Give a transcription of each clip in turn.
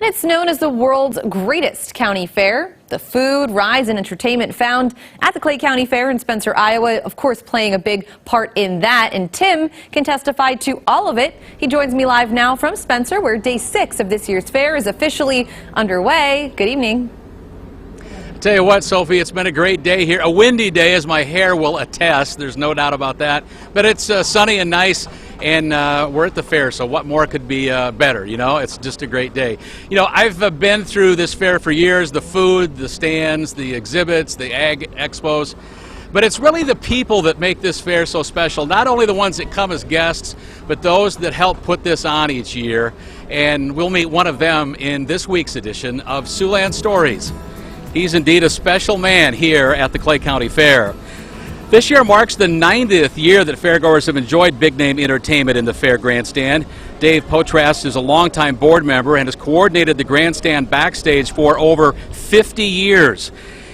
It's known as the world's greatest county fair. The food, rides, and entertainment found at the Clay County Fair in Spencer, Iowa, of course, playing a big part in that. And Tim can testify to all of it. He joins me live now from Spencer, where day 6 of this year's fair is officially underway. Good evening. Tell you what, Sophie, it's been a great day here. A windy day, as my hair will attest. There's no doubt about that. But it's sunny and nice, and we're at the fair, so what more could be better, you know? It's just a great day. You know, I've been through this fair for years, the food, the stands, the exhibits, the ag expos. But it's really the people that make this fair so special, not only the ones that come as guests, but those that help put this on each year. And we'll meet one of them in this week's edition of Siouxland Stories. He's indeed a special man here at the Clay County Fair. This year marks the 90th year that fairgoers have enjoyed big-name entertainment in the fair grandstand. Dave Potrast is a longtime board member and has coordinated the grandstand backstage for over 50 years.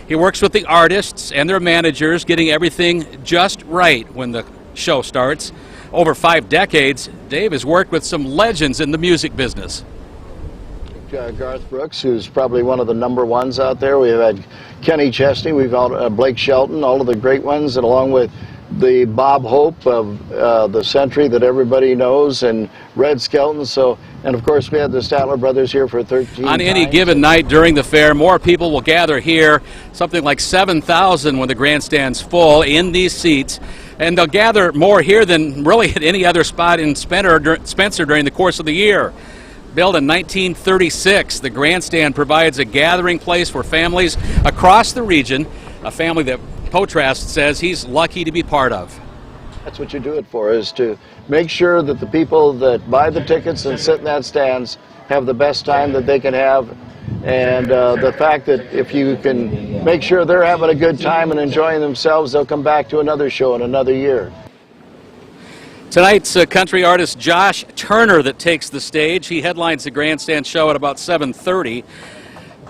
He works with the artists and their managers, getting everything just right when the show starts. Over 5 decades, Dave has worked with some legends in the music business. Garth Brooks, who's probably one of the #1s out there. We've had Kenny Chesney, we've got Blake Shelton, all of the great ones, and along with the Bob Hope of the Century that everybody knows, and Red Skelton. So, and of course we had the Statler brothers here for 13 On any times. given night during the fair, more people will gather here, something like 7,000 when the grandstand's full in these seats. And they'll gather more here than really at any other spot in Spencer during the course of the year. Built in 1936, the grandstand provides a gathering place for families across the region, a family that Potrast says he's lucky to be part of. That's what you do it for, is to make sure that the people that buy the tickets and sit in that stands have the best time that they can have. And the fact that if you can make sure they're having a good time and enjoying themselves, they'll come back to another show in another year. Tonight's country artist Josh Turner that takes the stage. He headlines the grandstand show at about 7:30.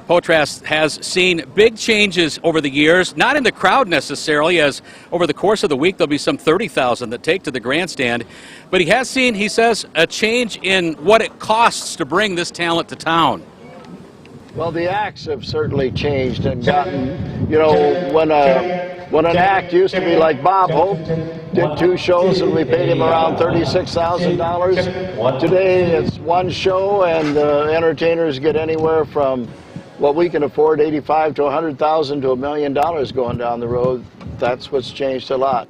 Potrast has seen big changes over the years, not in the crowd necessarily, as over the course of the week there'll be some 30,000 that take to the grandstand. But he has seen, he says, a change in what it costs to bring this talent to town. Well, the acts have certainly changed and gotten, you know, when an act used to be like Bob Hope, did 2 shows and we paid him around $36,000. Today it's 1 show and the entertainers get anywhere from what we can afford, $85,000 to $100,000 to $1 million going down the road. That's what's changed a lot.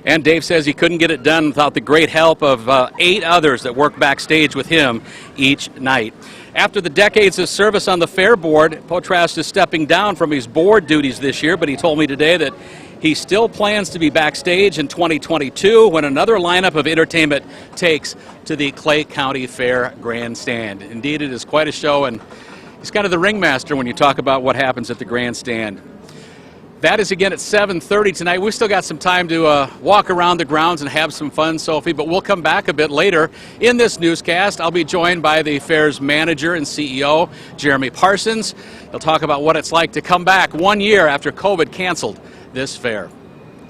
And Dave says he couldn't get it done without the great help of 8 others that work backstage with him each night. After the decades of service on the fair board, Potrast is stepping down from his board duties this year, but he told me today that he still plans to be backstage in 2022 when another lineup of entertainment takes to the Clay County Fair grandstand. Indeed, it is quite a show, and he's kind of the ringmaster when you talk about what happens at the grandstand. That is again at 7:30 tonight. We've still got some time to walk around the grounds and have some fun, Sophie, but we'll come back a bit later in this newscast. I'll be joined by the fair's manager and CEO, Jeremy Parsons. He'll talk about what it's like to come back 1 year after COVID canceled this fair.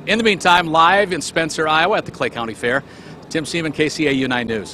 In the meantime, live in Spencer, Iowa at the Clay County Fair, Tim Seaman, KCAU 9 News.